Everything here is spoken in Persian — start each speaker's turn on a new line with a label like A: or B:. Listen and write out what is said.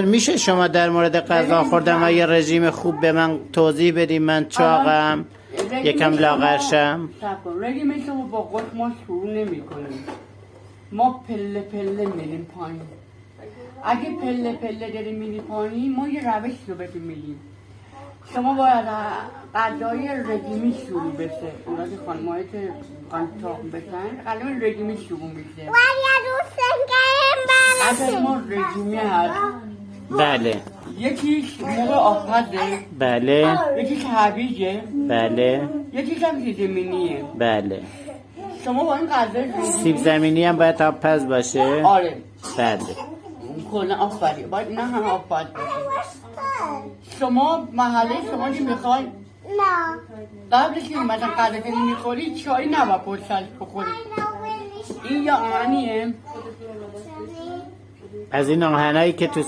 A: میشه شما در مورد غذا خوردن و یه رژیم خوب به من توضیح بدیم؟ من چاقم، یکم لاغرشم.
B: رژیم شما با قطب ما شروع نمی کنیم، ما پله پله میریم پایین. اگه پله پله داریم میریم پایین، ما یه روش رو بهتون میگیم. شما باید غذای رژیمی شروع بشه. اونا که خانمایی که میخوان تاق بشن، غذای رژیمی شروع میشه. غذای ما رژیمی هست.
A: بله.
B: یکیش موقع آفتابه.
A: بله.
B: یکیش هویجه.
A: بله.
B: یکیش هم سیب زمینیه.
A: بله.
B: شما با این غذای رژیمی
A: سیب زمینی هم باید آبپز باشه؟
B: آره.
A: بله.
B: کلا آفری باید نه هم آفاد باشه. شما محله شما که میخوای قبلش که مثلا غذا که نمیخوری چای نباید پشتش بخوری. این یا آهنیه
A: از این آهنایی که تو